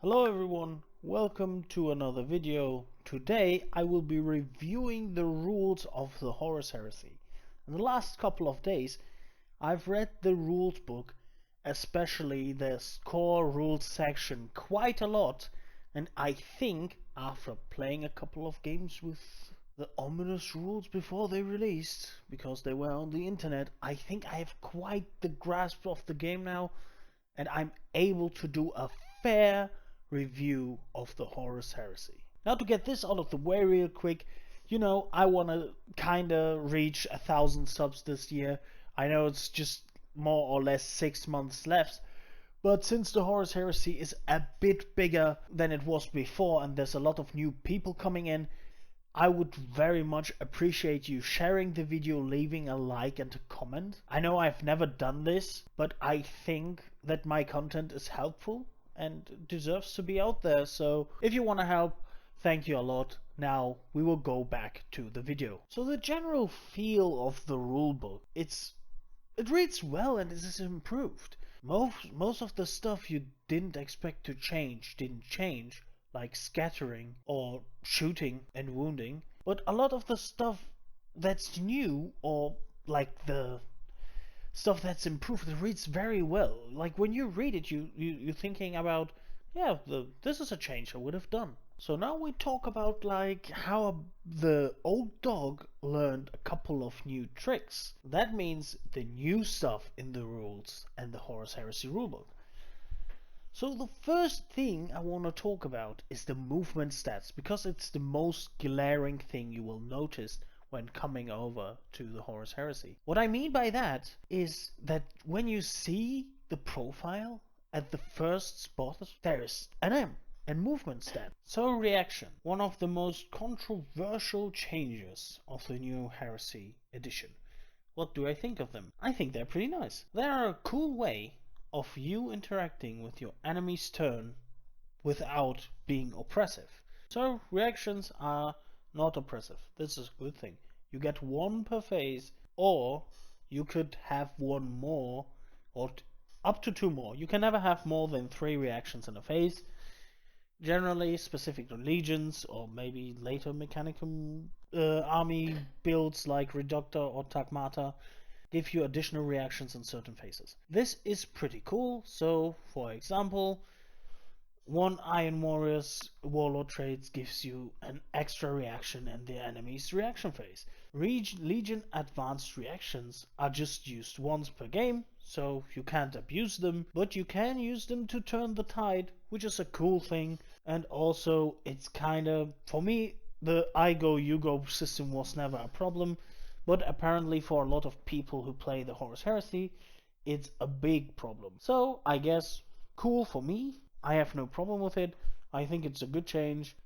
Hello everyone, welcome to another video. Today I will be reviewing the rules of the Horus Heresy. In the last couple of days I've read the rules book, especially the core rules section, quite a lot, and I think after playing a couple of games with the ominous rules before they released, because they were on the internet, I think I have quite the grasp of the game now, and I'm able to do a fair review of the Horus Heresy. Now, to get this out of the way real quick, I want to kinda reach 1,000 subs this year. I know it's just more or less 6 months left, but since the Horus Heresy is a bit bigger than it was before and there's a lot of new people coming in, I would very much appreciate you sharing the video, leaving a like and a comment. I know I've never done this, but I think that my content is helpful and deserves to be out there. So if you want to help, thank you a lot. Now we will go back to the video. So the general feel of the rulebook, it reads well and it is improved. Most of the stuff you didn't expect to change didn't change, like scattering or shooting and wounding, but a lot of the stuff that's new, or like the stuff that's improved, it reads very well. Like when you read it, you're thinking about, yeah, this is a change I would have done. So now we talk about like how the old dog learned a couple of new tricks. That means the new stuff in the rules and the Horus Heresy rulebook. So the first thing I want to talk about is the movement stats, because it's the most glaring thing you will notice when coming over to the Horus Heresy. What I mean by that is that when you see the profile at the first spot, there is an M and movement stat. So reaction, one of the most controversial changes of the new Heresy edition. What do I think of them? I think they're pretty nice. They're a cool way of you interacting with your enemy's turn without being oppressive. So reactions are not oppressive. This is a good thing. You get one per phase, or you could have one more, or up to two more. You can never have more than 3 reactions in a phase. Generally specific to legions, or maybe later mechanical army builds like Reductor or Tagmata, give you additional reactions in certain phases. This is pretty cool. So for example, one Iron Warrior's Warlord traits gives you an extra reaction in the enemy's reaction phase. Legion advanced reactions are just used once per game, so you can't abuse them, but you can use them to turn the tide, which is a cool thing. And also it's kinda, for me, the I go you go system was never a problem, but apparently for a lot of people who play the Horus Heresy, it's a big problem. So I guess cool for me. I have no problem with it. I think it's a good change.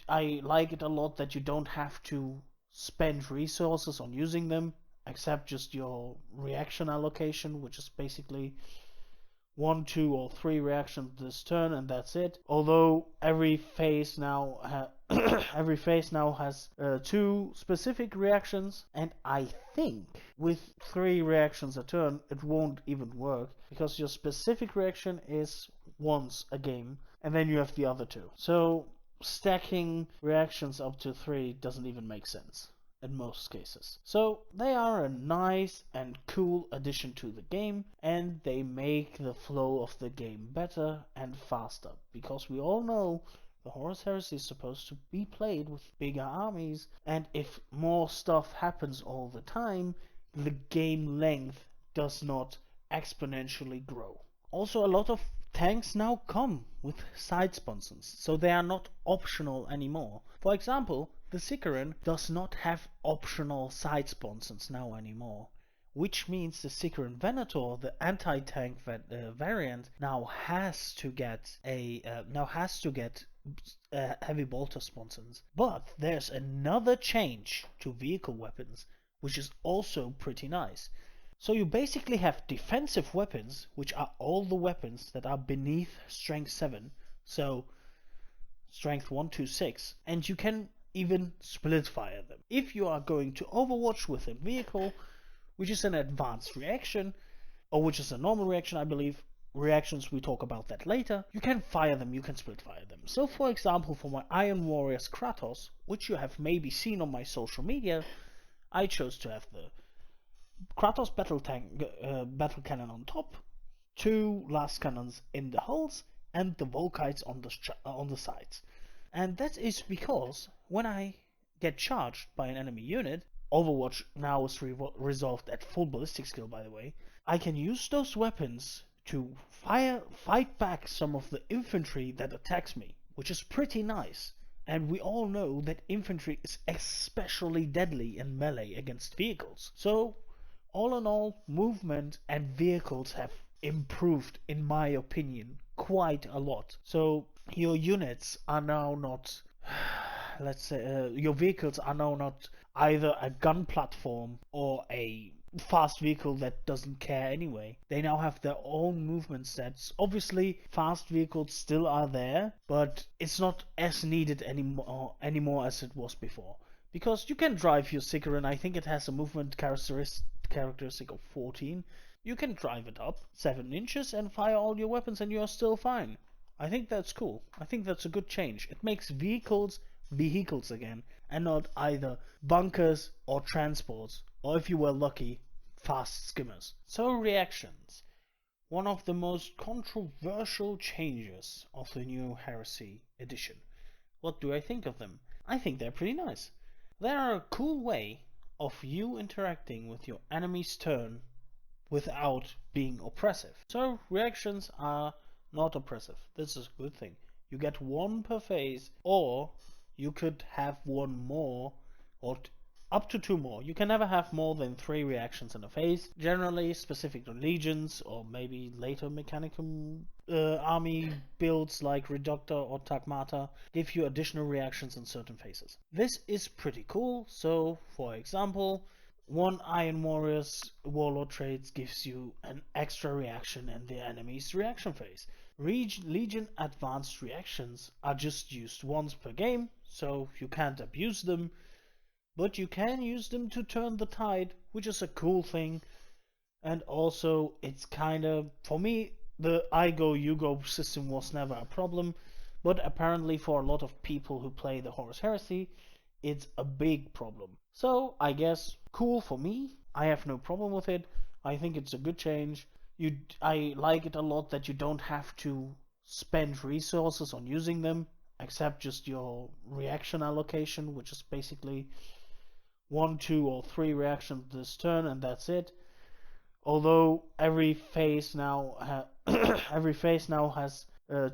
I like it a lot that you don't have to spend resources on using them, except just your reaction allocation, which is basically 1, 2, or 3 reactions this turn, and that's it. Although every phase now has 2 specific reactions, and I think with 3 reactions a turn it won't even work, because your specific reaction is once a game, and then you have the other 2. So stacking reactions up to 3 doesn't even make sense in most cases. So they are a nice and cool addition to the game, and they make the flow of the game better and faster, because we all know the Horus Heresy is supposed to be played with bigger armies, and if more stuff happens all the time, the game length does not exponentially grow. Also, a lot of tanks now come with side sponsons, so they are not optional anymore. For example, the Sicaran does not have optional side sponsons now anymore, which means the Sicaran Venator, the anti-tank variant, now has to get heavy bolter sponsons. But there's another change to vehicle weapons, which is also pretty nice. So you basically have defensive weapons, which are all the weapons that are beneath strength 7, so strength 1 to 6, and you can even split fire them. If you are going to overwatch with a vehicle, which is an advanced reaction, or which is a normal reaction I believe, reactions, we talk about that later, you can fire them, you can split fire them. So for example, for my Iron Warriors Kratos, which you have maybe seen on my social media, I chose to have the Kratos battle cannon on top, 2 last cannons in the hulls, and the Volkites on the sides. And that is because when I get charged by an enemy unit, Overwatch now is resolved at full ballistic skill, by the way, I can use those weapons to fight back some of the infantry that attacks me, which is pretty nice. And we all know that infantry is especially deadly in melee against vehicles. So, all in all, movement and vehicles have improved, in my opinion, quite a lot. So, your units are now not, let's say, your vehicles are now not either a gun platform or a fast vehicle that doesn't care anyway. They now have their own movement sets. Obviously, fast vehicles still are there, but it's not as needed anymore as it was before. Because you can drive your Sicaran, I think it has a movement characteristic of 14. You can drive it up 7 inches and fire all your weapons and you're still fine. I think that's cool. I think that's a good change. It makes vehicles again, and not either bunkers or transports, or if you were lucky, fast skimmers. So reactions. One of the most controversial changes of the new Heresy edition. What do I think of them? I think they're pretty nice. They are a cool way of you interacting with your enemy's turn without being oppressive. So reactions are not oppressive. This is a good thing. You get 1 per phase, or you could have 1 more, or up to 2 more. You can never have more than 3 reactions in a phase. Generally, specific to legions, or maybe later Mechanicum army builds like Reductor or Tagmata, give you additional reactions in certain phases. This is pretty cool. So, for example, 1 Iron Warriors Warlord traits gives you an extra reaction in the enemy's reaction phase. Legion advanced reactions are just used once per game, so you can't abuse them, but you can use them to turn the tide, which is a cool thing. And also, it's kinda, for me, the I go you go system was never a problem, but apparently for a lot of people who play the Horus Heresy, it's a big problem. So I guess cool for me. I have no problem with it. I think it's a good change. I like it a lot that you don't have to spend resources on using them, except just your reaction allocation, which is basically 1, 2, or 3 reactions this turn, and that's it. Although every phase now has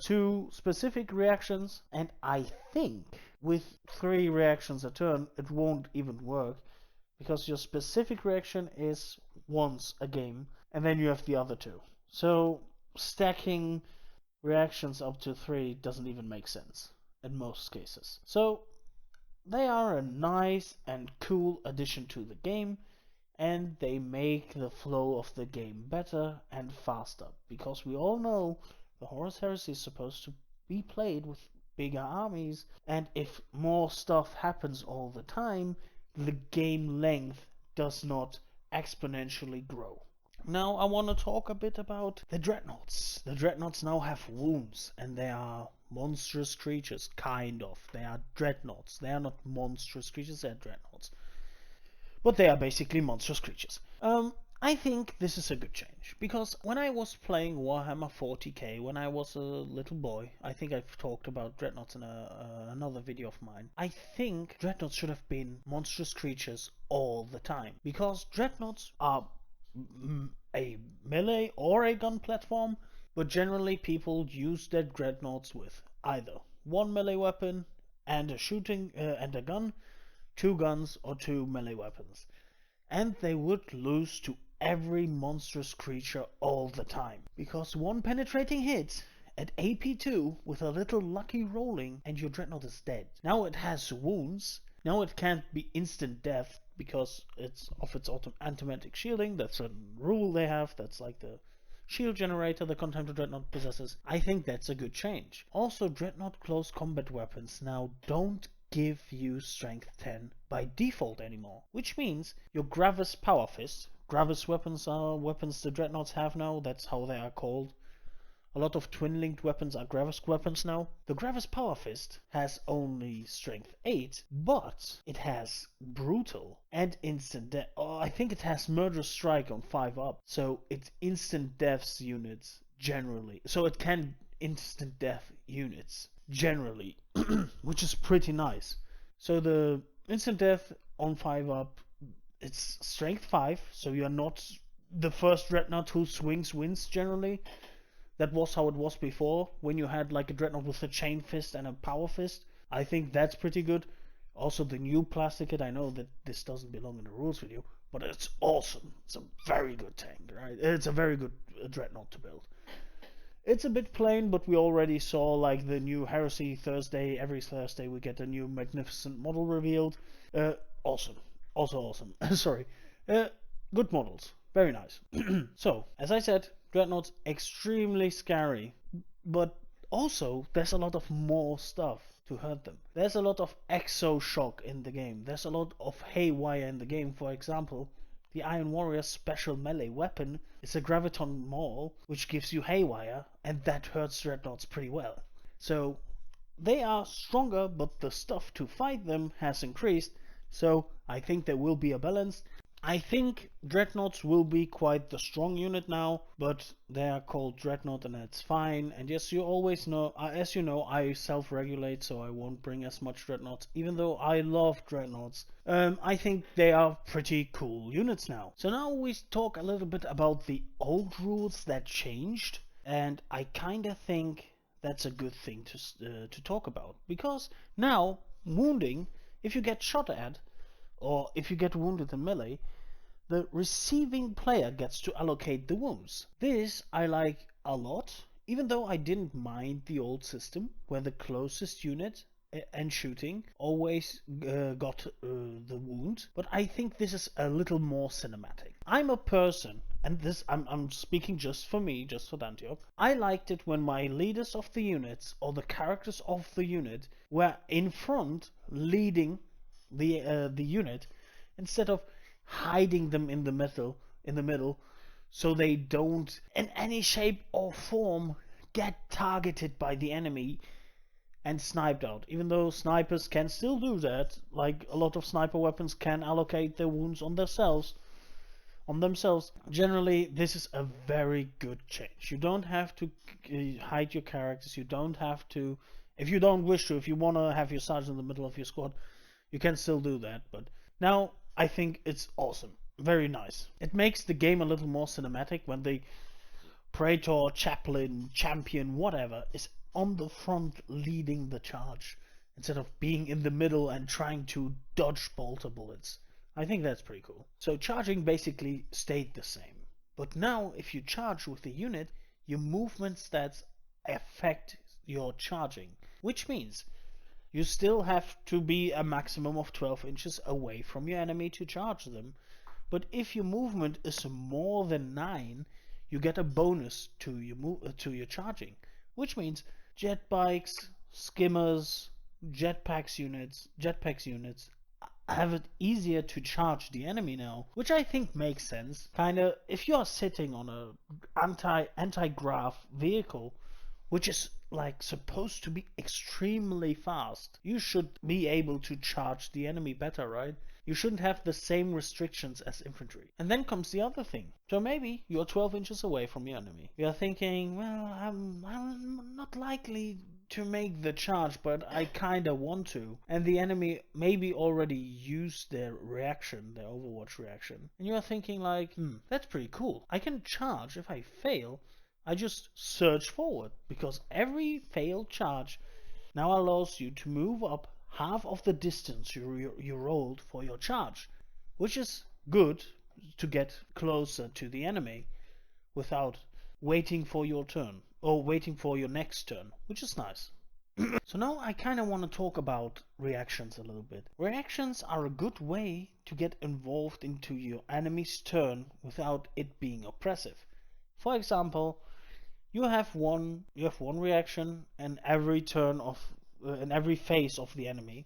2 specific reactions, and I think with 3 reactions a turn it won't even work, because your specific reaction is once a game, and then you have the other 2. So stacking reactions up to 3 doesn't even make sense in most cases. So they are a nice and cool addition to the game, and they make the flow of the game better and faster, because we all know the Horus Heresy is supposed to be played with bigger armies, and if more stuff happens all the time, the game length does not exponentially grow. Now I want to talk a bit about the Dreadnoughts. The Dreadnoughts now have wounds, and they are monstrous creatures, kind of. They are Dreadnoughts. They are not monstrous creatures, they are Dreadnoughts. But they are basically monstrous creatures. I think this is a good change, because when I was playing Warhammer 40k, when I was a little boy, I think I've talked about Dreadnoughts in another video of mine, I think Dreadnoughts should have been monstrous creatures all the time, because Dreadnoughts are a melee or a gun platform, but generally people use their Dreadnoughts with either 1 melee weapon and a shooting and a gun, 2 guns, or 2 melee weapons, and they would lose to every monstrous creature all the time, because 1 penetrating hit at AP2 with a little lucky rolling and your Dreadnought is dead. Now it has wounds. Now it can't be instant death because it's of its automatic shielding. That's a rule they have. That's like the shield generator the Contemptor Dreadnought possesses. I think that's a good change. Also, Dreadnought close combat weapons now don't give you strength 10 by default anymore, which means your Gravis Power Fist. Gravis weapons are weapons the Dreadnoughts have now, that's how they are called. A lot of twin-linked weapons are Gravis weapons now. The Gravis Power Fist has only strength 8, but it has brutal and instant death. Oh, I think it has Murderous Strike on 5 up, so it's instant deaths units generally. So it can instant death units generally, which is pretty nice. So the instant death on 5 up, it's strength 5, so you're not the first Dreadnought who swings wins generally. That was how it was before, when you had like a Dreadnought with a Chain Fist and a Power Fist. I think that's pretty good. Also the new plastic kit, I know that this doesn't belong in the rules video, but it's awesome. It's a very good tank, right? It's a very good Dreadnought to build. It's a bit plain, but we already saw like the new Heresy Thursday. Every Thursday we get a new magnificent model revealed. Awesome. Also awesome. Sorry. Good models. Very nice. So, as I said, Dreadnoughts extremely scary, but also there's a lot of more stuff to hurt them. There's a lot of exo shock in the game. There's a lot of haywire in the game. For example, the Iron Warrior's special melee weapon is a Graviton Maul, which gives you haywire, and that hurts Dreadnoughts pretty well. So they are stronger, but the stuff to fight them has increased, so I think there will be a balance. I think Dreadnoughts will be quite the strong unit now, but they are called Dreadnought and that's fine. And yes, you always know, as you know, I self-regulate, so I won't bring as much Dreadnoughts, even though I love Dreadnoughts. I think they are pretty cool units now. So now we talk a little bit about the old rules that changed, and I kinda think that's a good thing to talk about, because now wounding, if you get shot at, or if you get wounded in melee, the receiving player gets to allocate the wounds. This I like a lot, even though I didn't mind the old system where the closest unit and shooting always got the wound, but I think this is a little more cinematic. I'm a person, and this I'm speaking just for me, just for Dantiok. I liked it when my leaders of the units or the characters of the unit were in front leading the unit, instead of hiding them in the middle, so they don't in any shape or form get targeted by the enemy and sniped out. Even though snipers can still do that, like a lot of sniper weapons can allocate their wounds on themselves. Generally, this is a very good change. You don't have to hide your characters. You don't have to, if you don't wish to. If you want to have your sergeant in the middle of your squad, you can still do that. But now I think it's awesome. Very nice. It makes the game a little more cinematic when the Praetor, Chaplain, Champion, whatever, is on the front leading the charge, instead of being in the middle and trying to dodge bolter bullets. I think that's pretty cool. So charging basically stayed the same. But now if you charge with the unit, your movement stats affect your charging. Which means you still have to be a maximum of 12 inches away from your enemy to charge them. But if your movement is more than 9, you get a bonus to your charging. Which means jet bikes, skimmers, jetpacks units have it easier to charge the enemy now, which I think makes sense. Kinda, if you are sitting on a anti-grav vehicle, which is like supposed to be extremely fast, you should be able to charge the enemy better, right? You shouldn't have the same restrictions as infantry. And then comes the other thing. So maybe you're 12 inches away from your enemy. You're thinking, well, I'm not likely to make the charge, but I kinda want to. And the enemy maybe already used their reaction, their Overwatch reaction. And you're thinking like, that's pretty cool. I can charge. If I fail, I just surge forward, because every failed charge now allows you to move up half of the distance you rolled for your charge, which is good to get closer to the enemy without waiting for your turn, or waiting for your next turn, which is nice. So now I kind of want to talk about reactions a little bit. Reactions are a good way to get involved into your enemy's turn without it being oppressive. For example, you have one reaction in every turn of in every phase of the enemy.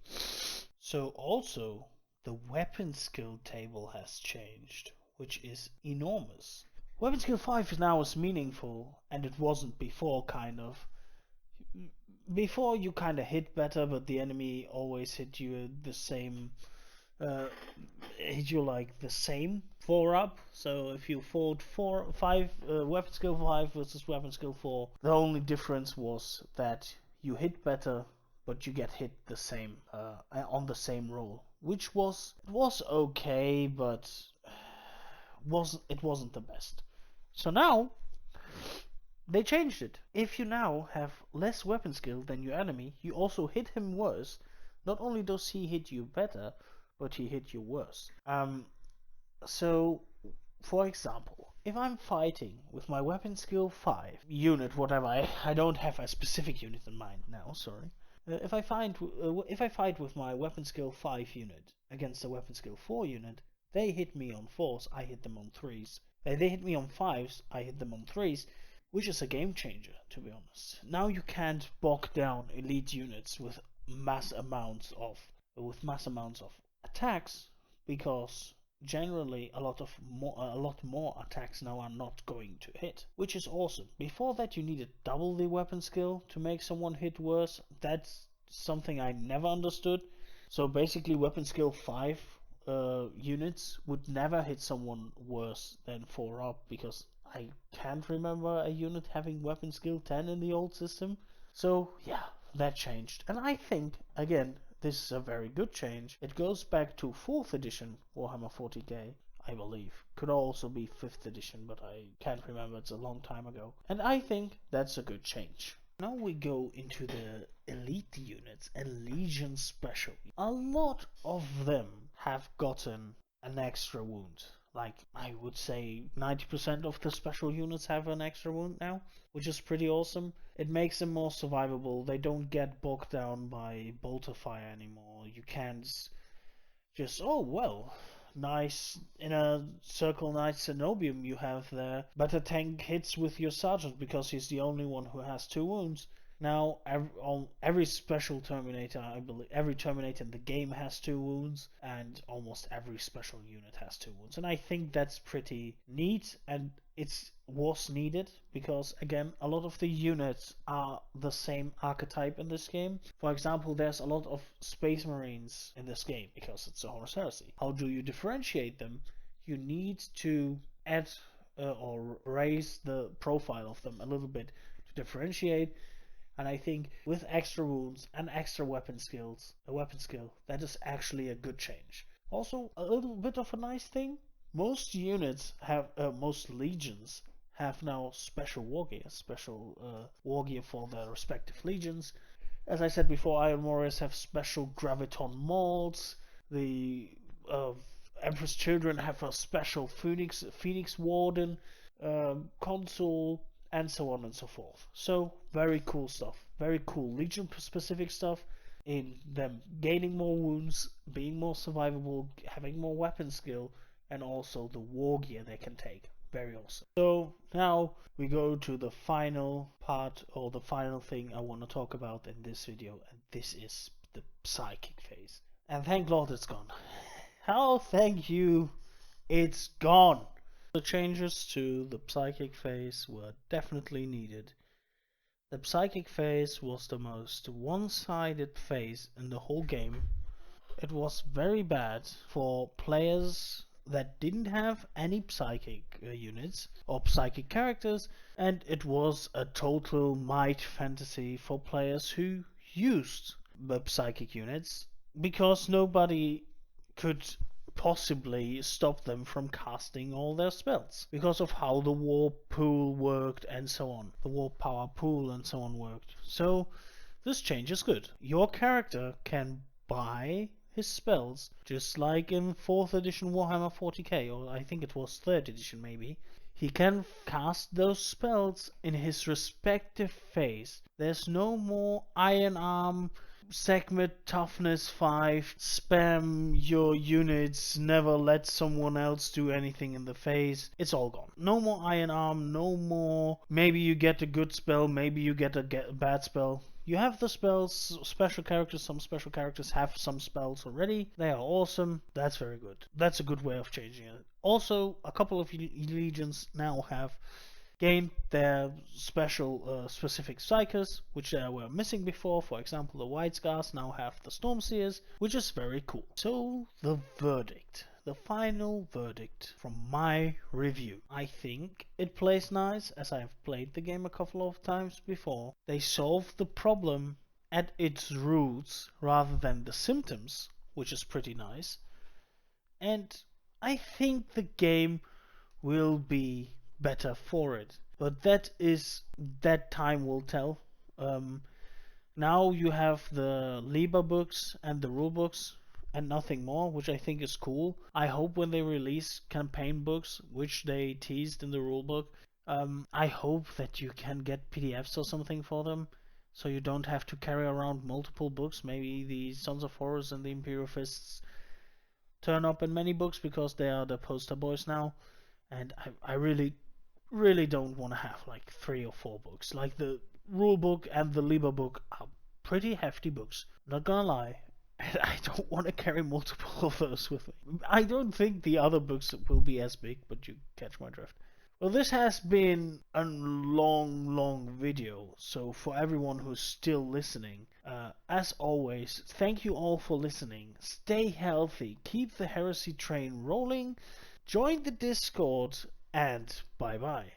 So also the weapon skill table has changed, which is enormous. Weapon skill 5 now is meaningful, and it wasn't before, kind of. Before you kind of hit better, but the enemy always hit you the same, hit you like the same 4-up. So if you fought 5 weapon skill 5 versus weapon skill 4, the only difference was that you hit better, but you get hit the same on the same roll, which was okay, but it wasn't the best. So now they changed it. If you now have less weapon skill than your enemy, you also hit him worse. Not only does he hit you better, but he hit you worse. So, for example, if I'm fighting with my weapon skill 5 unit, whatever, I don't have a specific unit in mind now, sorry. If I fight with my weapon skill 5 unit against a weapon skill 4 unit, they hit me on 4s, I hit them on 3s. They hit me on 5s, I hit them on 3s, which is a game changer, to be honest. Now you can't bog down elite units with mass amounts of attacks, because generally a lot more attacks now are not going to hit, which is awesome. Before that, you needed double the weapon skill to make someone hit worse. That's something I never understood. So basically, weapon skill 5 units would never hit someone worse than 4-up, because I can't remember a unit having weapon skill 10 in the old system. So yeah, that changed, and I think again this is a very good change. It goes back to 4th edition Warhammer 40k, I believe. Could also be 5th edition, but I can't remember, it's a long time ago. And I think that's a good change. Now we go into the elite units and Legion Special. A lot of them have gotten an extra wound. Like, I would say 90% of the special units have an extra wound now, which is pretty awesome. It makes them more survivable. They don't get bogged down by bolter fire anymore. You can't just, oh well, nice, in a Circle Knight Cenobium you have there, better tank hits with your sergeant because he's the only one who has 2 wounds. Now, every special Terminator, I believe, every Terminator in the game has 2 wounds, and almost every special unit has 2 wounds. And I think that's pretty neat, and it was needed, because, again, a lot of the units are the same archetype in this game. For example, there's a lot of Space Marines in this game, because it's a Horus Heresy. How do you differentiate them? You need to add or raise the profile of them a little bit to differentiate. And I think with extra wounds and extra weapon skill, that is actually a good change. Also, a little bit of a nice thing, most legions have now special war gear for their respective legions. As I said before, Iron Warriors have special Graviton molds. The Emperor's Children have a special Phoenix Warden console, and so on and so forth. So very cool stuff, very cool Legion specific stuff, in them gaining more wounds, being more survivable, having more weapon skill, and also the war gear they can take. Very awesome. So now we go to the final part, or the final thing I want to talk about in this video, and this is the psychic phase. And thank Lord it's gone. How thank you, it's gone. The changes to the psychic phase were definitely needed. The psychic phase was the most one-sided phase in the whole game. It was very bad for players that didn't have any psychic units or psychic characters, and it was a total might fantasy for players who used the psychic units, because nobody could possibly stop them from casting all their spells because of how the war pool worked and so on. The war power pool and so on worked. So this change is good. Your character can buy his spells just like in 4th edition Warhammer 40k, or I think it was 3rd edition maybe. He can cast those spells in his respective phase. There's no more Iron Arm, Segment Toughness 5, spam your units, never let someone else do anything in the phase. It's all gone. No more Iron Arm, no more maybe you get a good spell, maybe you get a bad spell. You have the spells, special characters, some special characters have some spells already. They are awesome. That's very good. That's a good way of changing it. Also, a couple of legions now have gained their special specific psychers, which were missing before. For example, the White Scars now have the Stormseers, which is very cool. So, the verdict. The final verdict from my review. I think it plays nice, as I have played the game a couple of times before. They solved the problem at its roots rather than the symptoms, which is pretty nice. And I think the game will be better for it. But that time will tell. Now you have the Liber books and the rule books and nothing more, which I think is cool. I hope when they release campaign books, which they teased in the rulebook, I hope that you can get PDFs or something for them, so you don't have to carry around multiple books. Maybe the Sons of Horus and the Imperial Fists turn up in many books because they are the poster boys now, and I really don't want to have like 3 or 4 books. Like the rulebook and the Liber book are pretty hefty books, not gonna lie. And I don't want to carry multiple of those with me. I don't think the other books will be as big, but you catch my drift. Well, this has been a long video, so for everyone who's still listening, as always, thank you all for listening. Stay healthy, keep the heresy train rolling, join the Discord, and bye bye.